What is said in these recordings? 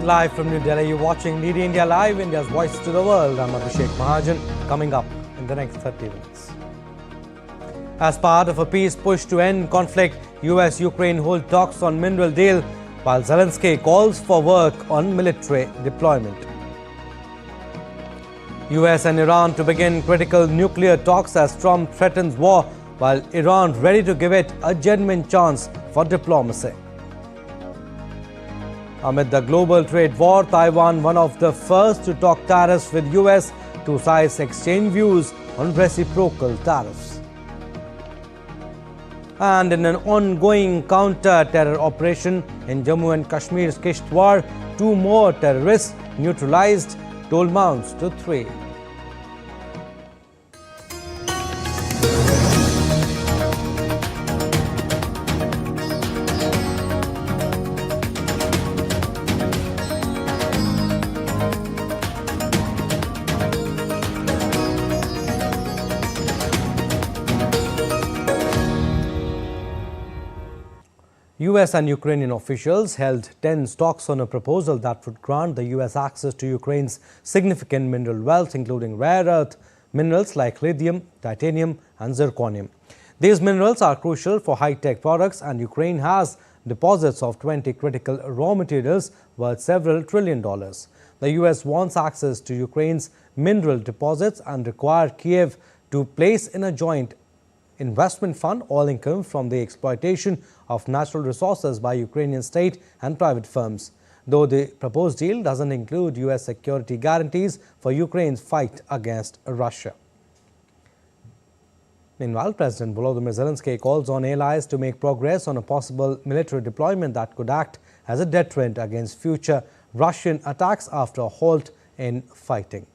Live from New Delhi, you're watching DD India Live, India's voice to the world. I'm Abhishek Mahajan. Coming up in the next 30 minutes. As part of a peace push to end conflict, US-Ukraine hold talks on mineral deal, while Zelensky calls for work on military deployment. US and Iran to begin critical nuclear talks as Trump threatens war, while Iran ready to give it a genuine chance for diplomacy. Amid the global trade war, Taiwan, one of the first to talk tariffs with US, two sides exchange views on reciprocal tariffs. And in an ongoing counter-terror operation in Jammu and Kashmir's Kishtwar, two more terrorists neutralized, toll mounts to 3. US and Ukrainian officials held tense talks on a proposal that would grant the US access to Ukraine's significant mineral wealth, including rare earth minerals like lithium, titanium and zirconium. These minerals are crucial for high-tech products, and Ukraine has deposits of 20 critical raw materials worth several $1 trillion. The US wants access to Ukraine's mineral deposits and require Kiev to place in a joint investment fund all income from the exploitation of natural resources by Ukrainian state and private firms, though the proposed deal doesn't include US security guarantees for Ukraine's fight against Russia. Meanwhile, President Volodymyr Zelensky calls on allies to make progress on a possible military deployment that could act as a deterrent against future Russian attacks after a halt in fighting.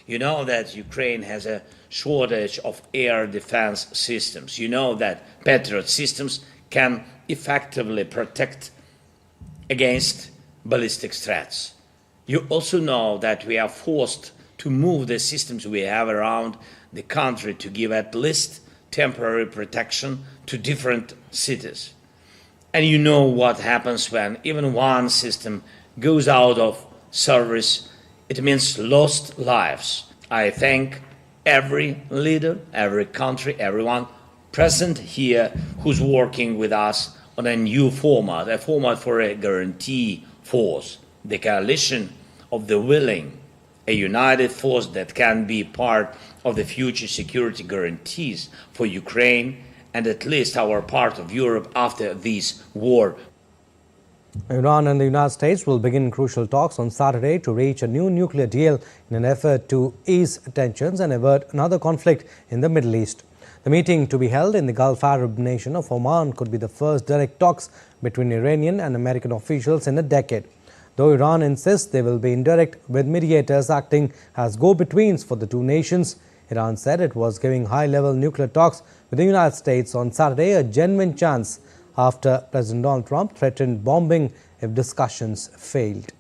You know that Ukraine has a shortage of air defense systems. You know that Patriot systems can effectively protect against ballistic threats. You also know that we are forced to move the systems we have around the country to give at least temporary protection to different cities. And you know what happens when even one system goes out of service. It means lost lives. I thank every leader, every country, everyone present here who's working with us on a new format, a format for a guarantee force, the coalition of the willing, a united force that can be part of the future security guarantees for Ukraine and at least our part of Europe after this war. Iran and the United States will begin crucial talks on Saturday to reach a new nuclear deal in an effort to ease tensions and avert another conflict in the Middle East. The meeting, to be held in the Gulf Arab nation of Oman, could be the first direct talks between Iranian and American officials in a decade. Though Iran insists they will be indirect, with mediators acting as go-betweens for the two nations, Iran said it was giving high-level nuclear talks with the United States on Saturday a genuine chance after President Donald Trump threatened bombing if discussions failed.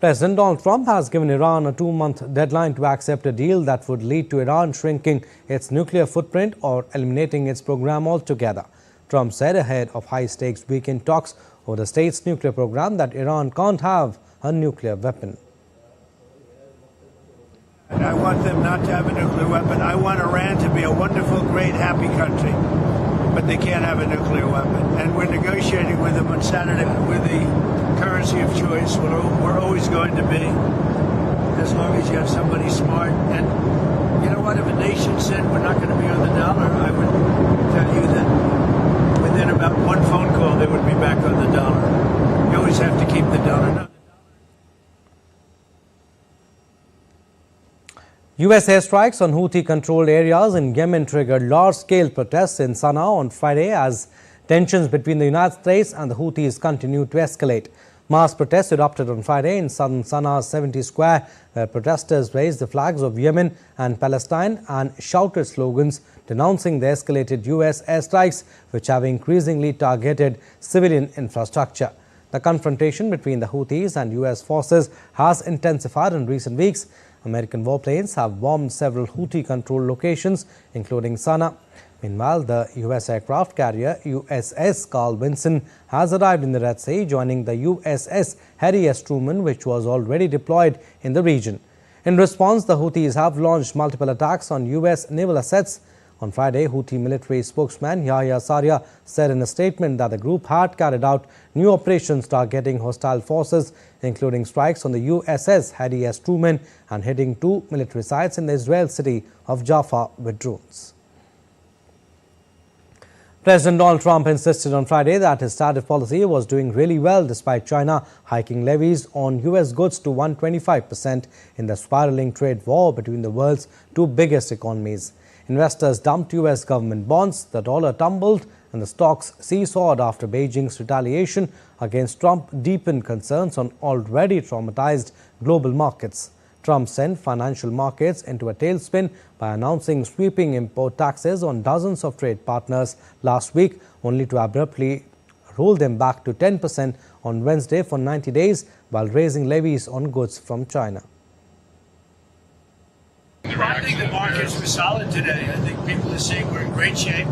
President Donald Trump has given Iran a 2-month deadline to accept a deal that would lead to Iran shrinking its nuclear footprint or eliminating its program altogether. Trump said ahead of high-stakes weekend talks over the state's nuclear program that Iran can't have a nuclear weapon. And I want them not to have a nuclear weapon. I want Iran to be a wonderful, great, happy country. But they can't have a nuclear weapon. And we're negotiating with them on Saturday with the currency of choice. We're always going to be, as long as you have somebody smart. And you know what? If a nation said we're not going to be on the dollar, I would tell you that within about one phone call, they would be back on the dollar. You always have to keep the dollar. No. US airstrikes on Houthi-controlled areas in Yemen triggered large-scale protests in Sana'a on Friday as tensions between the United States and the Houthis continued to escalate. Mass protests erupted on Friday in southern Sana'a's 70 Square, where protesters raised the flags of Yemen and Palestine and shouted slogans denouncing the escalated US airstrikes, which have increasingly targeted civilian infrastructure. The confrontation between the Houthis and US forces has intensified in recent weeks. American warplanes have bombed several Houthi-controlled locations, including Sana'a. Meanwhile, the U.S. aircraft carrier USS Carl Vinson has arrived in the Red Sea, joining the USS Harry S. Truman, which was already deployed in the region. In response, the Houthis have launched multiple attacks on U.S. naval assets. On Friday, Houthi military spokesman Yahya Saria said in a statement that the group had carried out new operations targeting hostile forces, including strikes on the USS Harry S. Truman and hitting 2 military sites in the Israel city of Jaffa with drones. President Donald Trump insisted on Friday that his tariff policy was doing really well despite China hiking levies on U.S. goods to 125% in the spiraling trade war between the world's two biggest economies. Investors dumped U.S. government bonds, the dollar tumbled, and the stocks seesawed after Beijing's retaliation against Trump deepened concerns on already traumatized global markets. Trump sent financial markets into a tailspin by announcing sweeping import taxes on dozens of trade partners last week, only to abruptly roll them back to 10% on Wednesday for 90 days, while raising levies on goods from China. I think the markets were solid today. I think people are saying we're in great shape.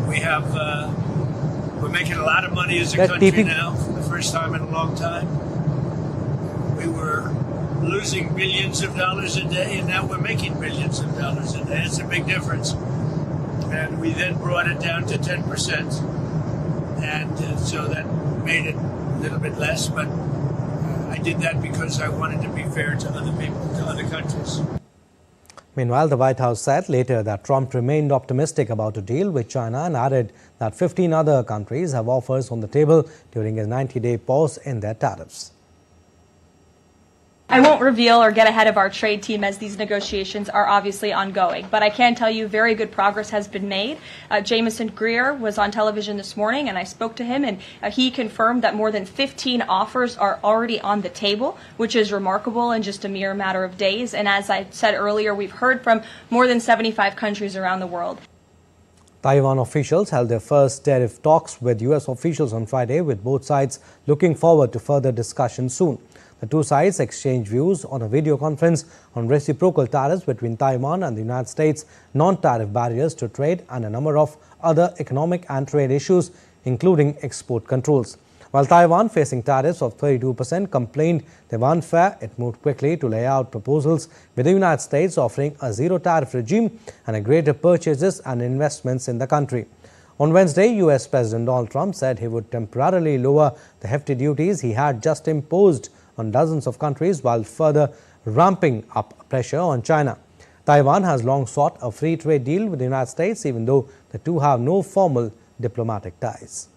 We're making a lot of money as a country now for the first time in a long time. We were losing billions of dollars a day, and now we're making billions of dollars a day. It's a big difference. And we then brought it down to 10%. And so that made it a little bit less, but I did that because I wanted to be fair to other people, to other countries. Meanwhile, the White House said later that Trump remained optimistic about a deal with China and added that 15 other countries have offers on the table during a 90-day pause in their tariffs. I won't reveal or get ahead of our trade team as these negotiations are obviously ongoing, but I can tell you very good progress has been made. Jameson Greer was on television this morning and I spoke to him, and he confirmed that more than 15 offers are already on the table, which is remarkable in just a mere matter of days. And as I said earlier, we've heard from more than 75 countries around the world. Taiwan officials held their first tariff talks with U.S. officials on Friday, with both sides looking forward to further discussion soon. The two sides exchanged views on a video conference on reciprocal tariffs between Taiwan and the United States, non-tariff barriers to trade, and a number of other economic and trade issues, including export controls. While Taiwan, facing tariffs of 32%, complained they were unfair, it moved quickly to lay out proposals with the United States offering a zero-tariff regime and a greater purchases and investments in the country. On Wednesday, U.S. President Donald Trump said he would temporarily lower the hefty duties he had just imposed on dozens of countries, while further ramping up pressure on China. Taiwan has long sought a free trade deal with the United States, even though the two have no formal diplomatic ties.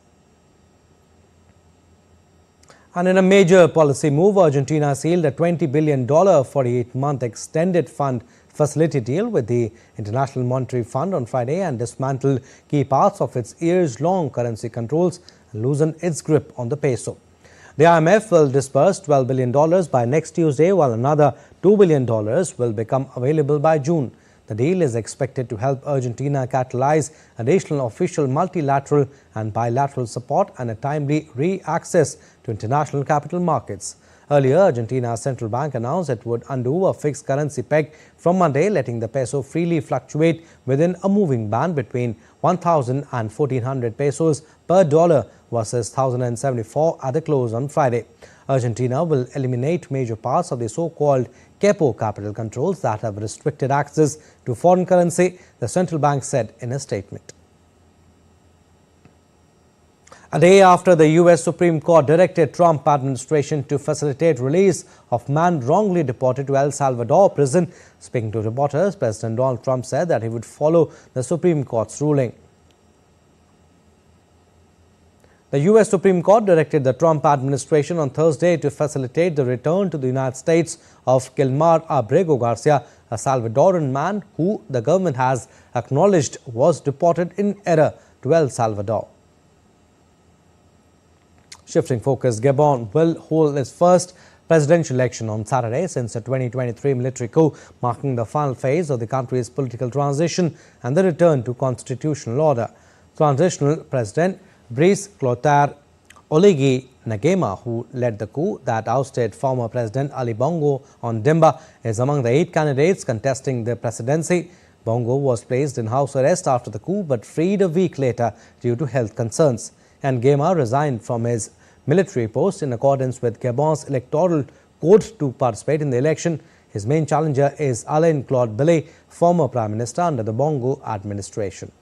And in a major policy move, Argentina sealed a $20 billion 48-month extended fund facility deal with the International Monetary Fund on Friday and dismantled key parts of its years-long currency controls and loosened its grip on the peso. The IMF will disburse $12 billion by next Tuesday, while another $2 billion will become available by June. The deal is expected to help Argentina catalyze additional official multilateral and bilateral support and a timely re-access to international capital markets. Earlier, Argentina's central bank announced it would undo a fixed currency peg from Monday, letting the peso freely fluctuate within a moving band between 1,000 and 1,400 pesos per dollar versus 1,074 at the close on Friday. Argentina will eliminate major parts of the so-called capo capital controls that have restricted access to foreign currency, the central bank said in a statement. A day after the U.S. Supreme Court directed Trump administration to facilitate release of man wrongly deported to El Salvador prison, speaking to reporters, President Donald Trump said that he would follow the Supreme Court's ruling. The U.S. Supreme Court directed the Trump administration on Thursday to facilitate the return to the United States of Kilmar Abrego Garcia, a Salvadoran man who the government has acknowledged was deported in error to El Salvador. Shifting focus, Gabon will hold its first presidential election on Saturday since the 2023 military coup, marking the final phase of the country's political transition and the return to constitutional order. Transitional President Brice Clotaire Oligui Nguema, who led the coup that ousted former President Ali Bongo on Dimba, is among the 8 candidates contesting the presidency. Bongo was placed in house arrest after the coup but freed a week later due to health concerns. And Gema resigned from his military post in accordance with Gabon's electoral code to participate in the election. His main challenger is Alain Claude Billet, former Prime Minister under the Bongo administration.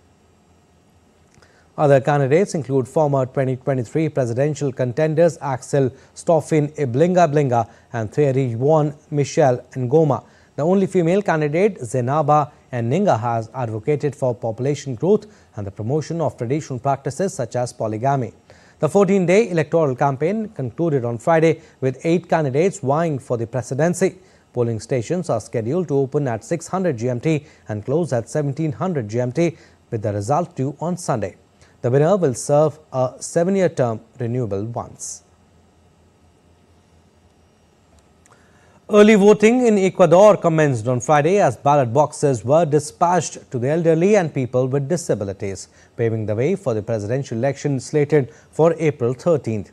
Other candidates include former 2023 presidential contenders Axel Stoffin Iblinga and Thierry Juan Michel Ngoma. The only female candidate, Zenaba Ninga, has advocated for population growth and the promotion of traditional practices such as polygamy. The 14-day electoral campaign concluded on Friday with 8 candidates vying for the presidency. Polling stations are scheduled to open at 600 GMT and close at 1700 GMT, with the result due on Sunday. The winner will serve a 7-year term, renewable once. Early voting in Ecuador commenced on Friday as ballot boxes were dispatched to the elderly and people with disabilities, paving the way for the presidential election slated for April 13th.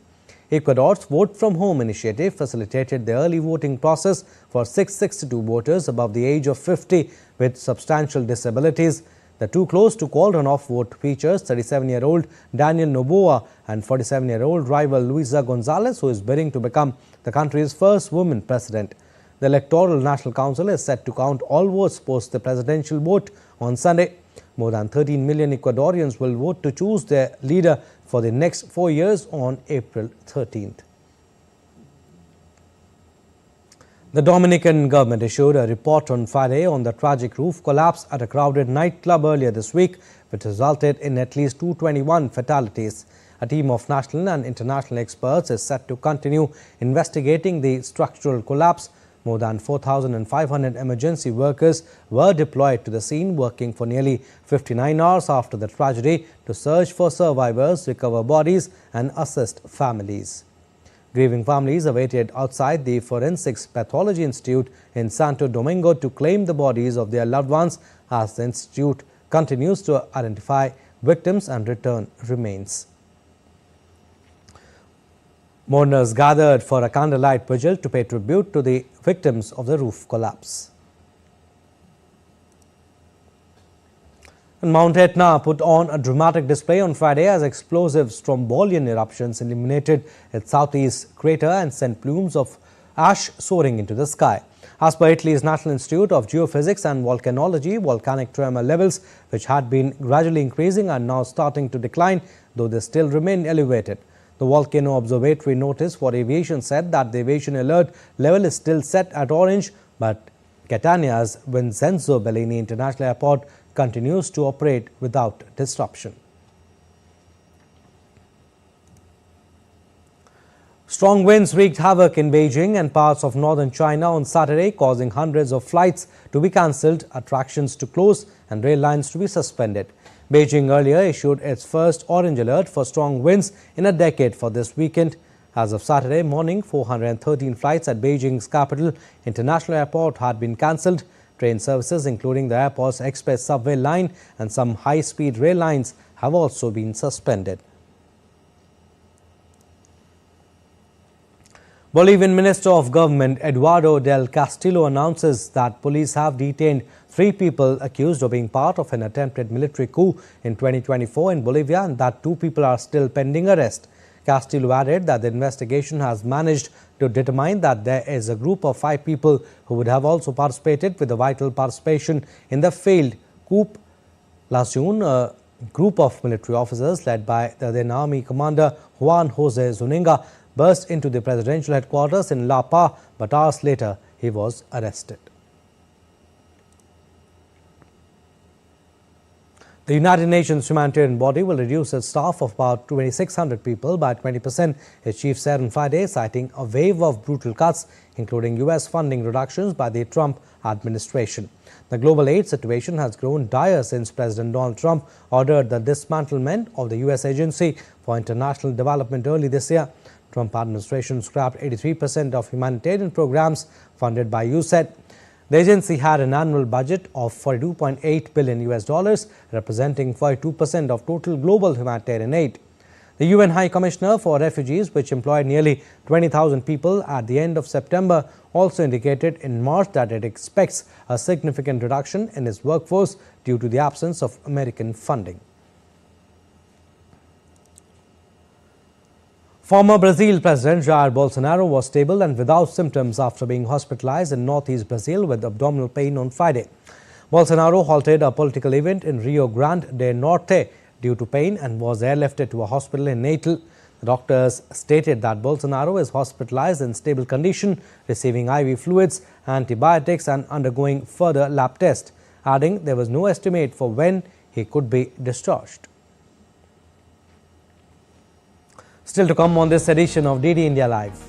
Ecuador's Vote from Home initiative facilitated the early voting process for 662 voters above the age of 50 with substantial disabilities. The too close to call runoff vote features 37-year-old Daniel Noboa and 47-year-old rival Luisa Gonzalez, who is bidding to become the country's first woman president. The Electoral National Council is set to count all votes post the presidential vote on Sunday. More than 13 million Ecuadorians will vote to choose their leader for the next 4 years on April 13th. The Dominican government issued a report on Friday on the tragic roof collapse at a crowded nightclub earlier this week, which resulted in at least 221 fatalities. A team of national and international experts is set to continue investigating the structural collapse. More than 4,500 emergency workers were deployed to the scene, working for nearly 59 hours after the tragedy to search for survivors, recover bodies and assist families. Grieving families awaited outside the Forensics Pathology Institute in Santo Domingo to claim the bodies of their loved ones as the institute continues to identify victims and return remains. Mourners gathered for a candlelight vigil to pay tribute to the victims of the roof collapse. And Mount Etna put on a dramatic display on Friday as explosive strombolian eruptions illuminated its southeast crater and sent plumes of ash soaring into the sky. As per Italy's National Institute of Geophysics and Volcanology, volcanic tremor levels, which had been gradually increasing, are now starting to decline, though they still remain elevated. The Volcano Observatory Notice for Aviation said that the aviation alert level is still set at orange, but Catania's Vincenzo Bellini International Airport continues to operate without disruption. Strong winds wreaked havoc in Beijing and parts of northern China on Saturday, causing hundreds of flights to be cancelled, attractions to close and rail lines to be suspended. Beijing earlier issued its first orange alert for strong winds in a decade for this weekend. As of Saturday morning, 413 flights at Beijing's capital international airport had been cancelled. Train services, including the airport's express subway line and some high-speed rail lines, have also been suspended. Bolivian Minister of Government Eduardo del Castillo announces that police have detained 3 people accused of being part of an attempted military coup in 2024 in Bolivia and that 2 people are still pending arrest. Castillo added that the investigation has managed to determine that there is a group of 5 people who would have also participated with a vital participation in the failed coup. Last June, a group of military officers led by the then Army Commander Juan Jose Zuniga burst into the presidential headquarters in La Paz, but hours later he was arrested. The United Nations humanitarian body will reduce its staff of about 2,600 people by 20%, its chief said on Friday, citing a wave of brutal cuts, including U.S. funding reductions by the Trump administration. The global aid situation has grown dire since President Donald Trump ordered the dismantlement of the U.S. Agency for International Development early this year. Trump administration scrapped 83% of humanitarian programs funded by USAID. The agency had an annual budget of $42.8 billion US, representing 42% of total global humanitarian aid. The UN High Commissioner for Refugees, which employed nearly 20,000 people at the end of September, also indicated in March that it expects a significant reduction in its workforce due to the absence of American funding. Former Brazil President Jair Bolsonaro was stable and without symptoms after being hospitalized in northeast Brazil with abdominal pain on Friday. Bolsonaro halted a political event in Rio Grande do Norte due to pain and was airlifted to a hospital in Natal. The doctors stated that Bolsonaro is hospitalized in stable condition, receiving IV fluids, antibiotics and undergoing further lab tests, adding there was no estimate for when he could be discharged. Still to come on this edition of DD India Live.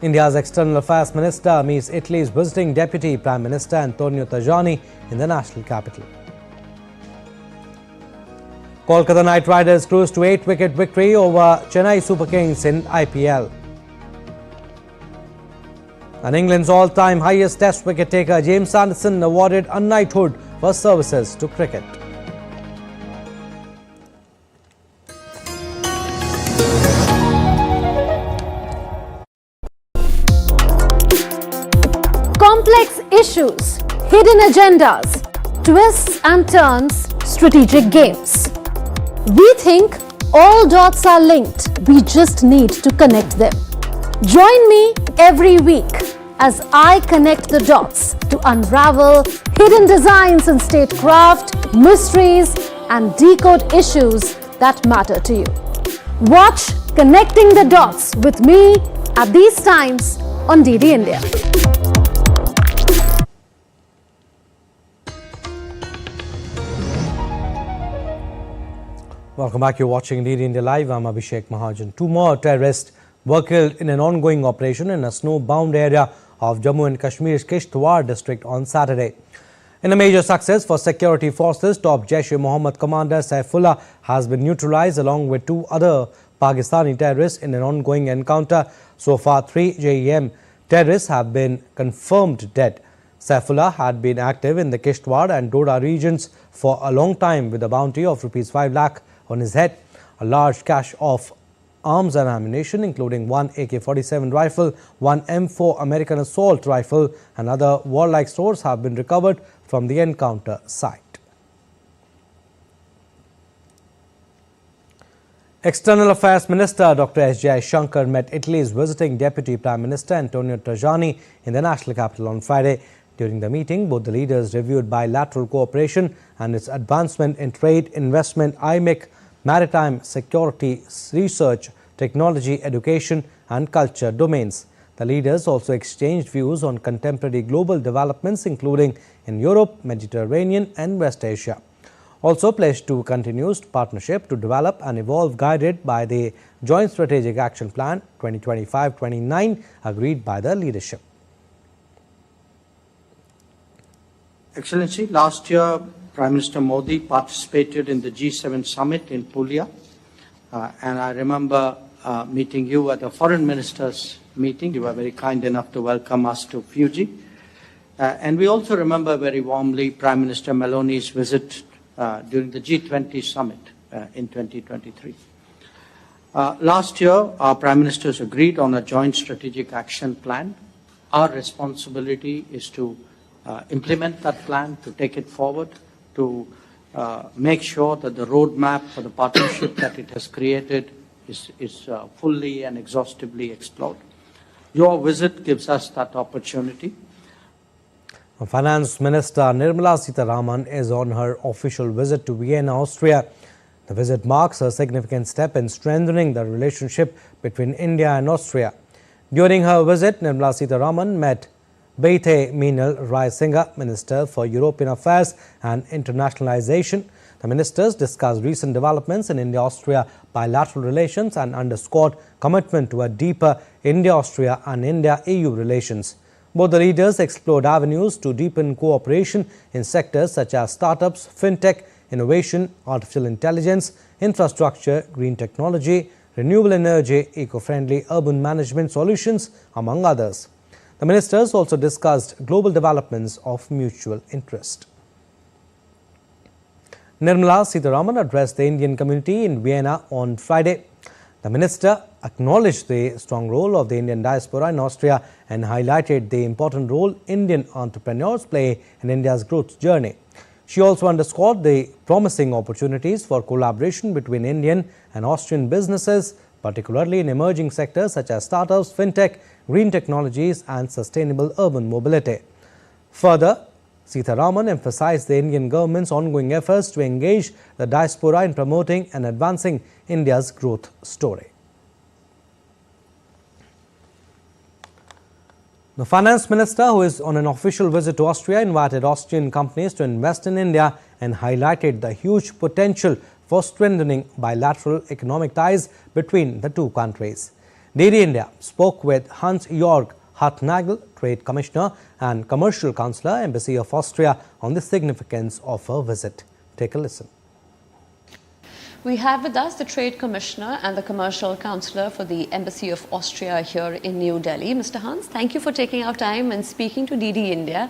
India's External Affairs Minister meets Italy's visiting Deputy Prime Minister Antonio Tajani in the national capital. Kolkata Knight Riders cruised to 8-wicket victory over Chennai Super Kings in IPL. And England's all-time highest Test wicket taker James Anderson awarded a knighthood for services to cricket. Complex issues, hidden agendas, twists and turns, strategic games. We think all dots are linked, we just need to connect them. Join me every week as I connect the dots to unravel hidden designs in statecraft, mysteries and decode issues that matter to you. Watch Connecting the Dots with me at these times on DD India. Welcome back. You're watching DD India Live. I'm Abhishek Mahajan. 2 more terrorists were killed in an ongoing operation in a snow-bound area of Jammu and Kashmir's Kishtwar district on Saturday. In a major success for security forces, top Jaish-e-Mohammed commander Saifullah has been neutralized along with 2 other Pakistani terrorists in an ongoing encounter. So far, 3 JEM terrorists have been confirmed dead. Saifullah had been active in the Kishtwar and Doordarshan regions for a long time with a bounty of Rs 5 lakh on his head. A large cache of arms and ammunition, including 1 AK-47 rifle, 1 M4 American assault rifle and other warlike stores have been recovered from the encounter site. External Affairs Minister Dr. S. Jaishankar met Italy's visiting Deputy Prime Minister Antonio Tajani in the national capital on Friday. During the meeting, both the leaders reviewed bilateral cooperation and its advancement in trade, investment, IMEC, maritime, security, research, technology, education and culture domains. The leaders also exchanged views on contemporary global developments, including in Europe, Mediterranean and West Asia. Also pledged to continuous partnership to develop and evolve, guided by the Joint Strategic Action Plan 2025-29 agreed by the leadership. Excellency, last year Prime Minister Modi participated in the G7 summit in Puglia, and I remember meeting you at the foreign ministers meeting. You were very kind enough to welcome us to Fiji. And we also remember very warmly Prime Minister Meloni's visit during the G20 summit in 2023. Last year, our Prime Ministers agreed on a joint strategic action plan. Our responsibility is to implement that plan, to take it forward, to make sure that the roadmap for the partnership that it has created is fully and exhaustively explored. Your visit gives us that opportunity. Finance Minister Nirmala Sitharaman is on her official visit to Vienna, Austria. The visit marks a significant step in strengthening the relationship between India and Austria. During her visit, Nirmala Sitharaman met Beite Meenal Raisinghe, Minister for European Affairs and Internationalization. The ministers discussed recent developments in India-Austria bilateral relations and underscored commitment to a deeper India-Austria and India-EU relations. Both the leaders explored avenues to deepen cooperation in sectors such as startups, fintech, innovation, artificial intelligence, infrastructure, green technology, renewable energy, eco-friendly urban management solutions, among others. The ministers also discussed global developments of mutual interest. Nirmala Sitharaman addressed the Indian community in Vienna on Friday. The minister acknowledged the strong role of the Indian diaspora in Austria and highlighted the important role Indian entrepreneurs play in India's growth journey. She also underscored the promising opportunities for collaboration between Indian and Austrian businesses, particularly in emerging sectors such as startups, fintech, green technologies and sustainable urban mobility. Further, Sitharaman emphasized the Indian government's ongoing efforts to engage the diaspora in promoting and advancing India's growth story. The finance minister, who is on an official visit to Austria, invited Austrian companies to invest in India and highlighted the huge potential for strengthening bilateral economic ties between the two countries. DD India spoke with Hans-Jörg Hartnagel, Trade Commissioner and Commercial Councillor, Embassy of Austria, on the significance of her visit. Take a listen. We have with us the Trade Commissioner and the Commercial Councillor for the Embassy of Austria here in New Delhi. Mr. Hans, thank you for taking our time and speaking to DD India.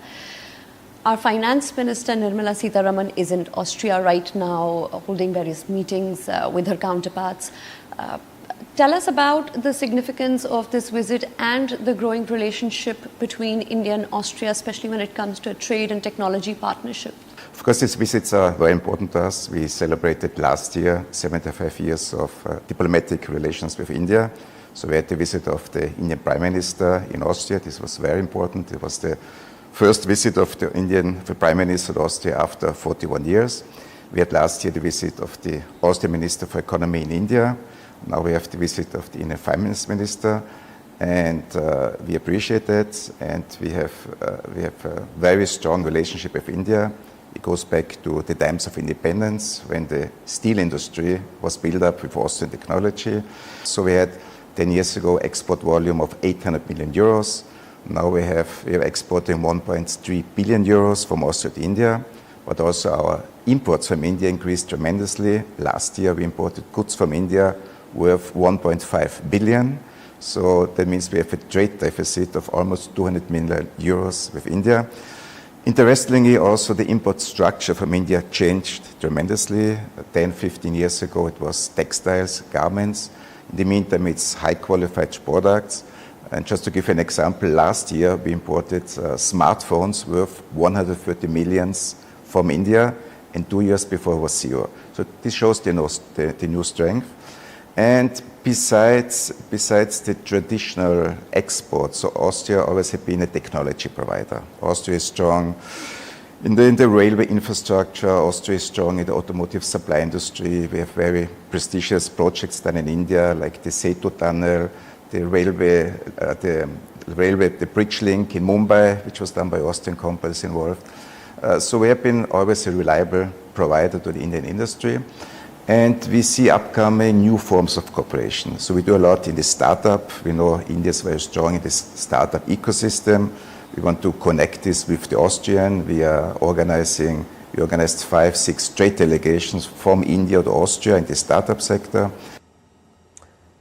Our Finance Minister Nirmala Sitharaman is in Austria right now, holding various meetings with her counterparts. Tell us about the significance of this visit and the growing relationship between India and Austria, especially when it comes to a trade and technology partnership. Of course, these visits are very important to us. We celebrated last year 75 years of diplomatic relations with India. So we had the visit of the Indian Prime Minister in Austria. This was very important. It was the first visit of the Indian Prime Minister to Austria after 41 years. We had last year the visit of the Austrian Minister for Economy in India. Now we have the visit of the Indian Finance Minister, and we appreciate that. And we have a very strong relationship with India. It goes back to the times of independence when the steel industry was built up with Austrian technology. So we had 10 years ago export volume of 800 million euros. Now we are exporting 1.3 billion euros from Austria to India. But also our imports from India increased tremendously. Last year we imported goods from India worth 1.5 billion. So that means we have a trade deficit of almost 200 million euros with India. Interestingly, also the import structure from India changed tremendously. 10, 15 years ago it was textiles, garments. In the meantime it's high qualified products. And just to give you an example, last year we imported smartphones worth 130 millions from India, and 2 years before it was zero. So this shows the new strength. And besides the traditional exports, so Austria always has been a technology provider. Austria is strong in the railway infrastructure. Austria is strong in the automotive supply industry. We have very prestigious projects done in India, like the Setu Tunnel, the bridge link in Mumbai, which was done by Austrian companies involved. So we have been always a reliable provider to the Indian industry. And we see upcoming new forms of cooperation. So we do a lot in the startup. We know India is very strong in this startup ecosystem. We want to connect this with the Austrian. We organized 5, 6 trade delegations from India to Austria in the startup sector.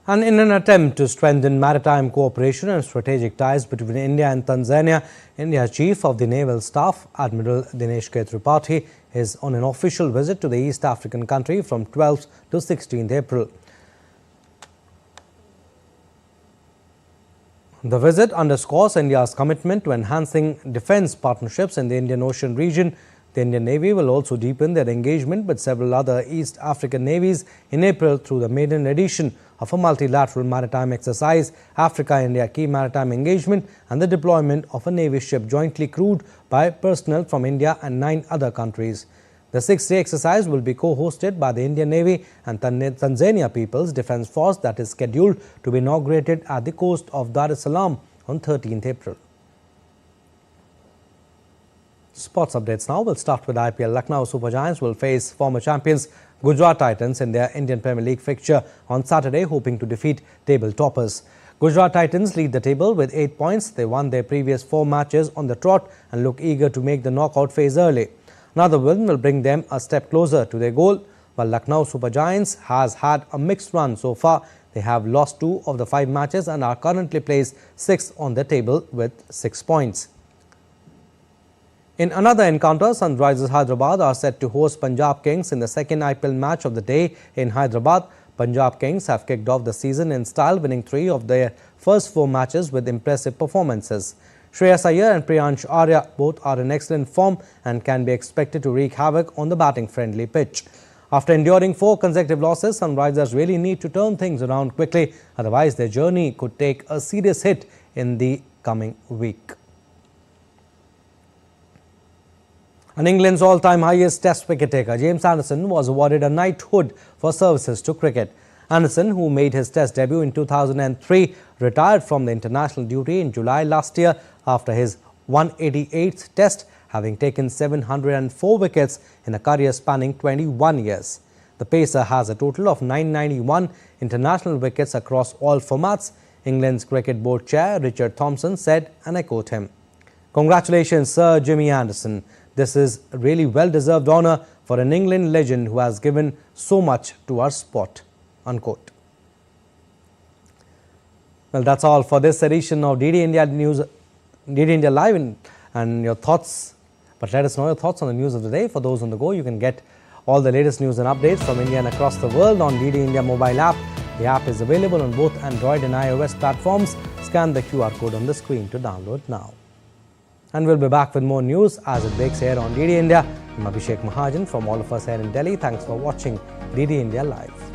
And in an attempt to strengthen maritime cooperation and strategic ties between India and Tanzania, India's Chief of the Naval Staff, Admiral Dinesh K. Tripathi, is on an official visit to the East African country from 12th to 16th April. The visit underscores India's commitment to enhancing defence partnerships in the Indian Ocean region. The Indian Navy will also deepen their engagement with several other East African navies in April through the maiden edition of a multilateral maritime exercise, Africa-India Key Maritime Engagement, and the deployment of a Navy ship jointly crewed by personnel from India and 9 other countries. The 6-day exercise will be co-hosted by the Indian Navy and Tanzania People's Defence Force that is scheduled to be inaugurated at the coast of Dar es Salaam on 13th April. Sports updates now. We'll start with IPL. Lucknow Super Giants will face former champions Gujarat Titans in their Indian Premier League fixture on Saturday, hoping to defeat table toppers. Gujarat Titans lead the table with 8 points. They won their previous 4 matches on the trot and look eager to make the knockout phase early. Another win will bring them a step closer to their goal. While Lucknow Super Giants has had a mixed run so far, they have lost 2 of the 5 matches and are currently placed 6th on the table with 6 points. In another encounter, Sunrisers Hyderabad are set to host Punjab Kings in the second IPL match of the day in Hyderabad. Punjab Kings have kicked off the season in style, winning 3 of their first 4 matches with impressive performances. Shreyas Iyer and Priyansh Arya both are in excellent form and can be expected to wreak havoc on the batting-friendly pitch. After enduring 4 consecutive losses, Sunrisers really need to turn things around quickly, otherwise their journey could take a serious hit in the coming week. And England's all-time highest Test wicket taker, James Anderson, was awarded a knighthood for services to cricket. Anderson, who made his Test debut in 2003, retired from the international duty in July last year after his 188th Test, having taken 704 wickets in a career spanning 21 years. The pacer has a total of 991 international wickets across all formats. England's Cricket Board Chair Richard Thompson said, and I quote him, "Congratulations, Sir Jimmy Anderson. This is a really well-deserved honour for an England legend who has given so much to our sport." Unquote. Well, that's all for this edition of DD India News, DD India Live, and your thoughts. But let us know your thoughts on the news of the day. For those on the go, you can get all the latest news and updates from India and across the world on DD India mobile app. The app is available on both Android and iOS platforms. Scan the QR code on the screen to download now. And we'll be back with more news as it breaks here on DD India. I'm Abhishek Mahajan from all of us here in Delhi. Thanks for watching DD India Live.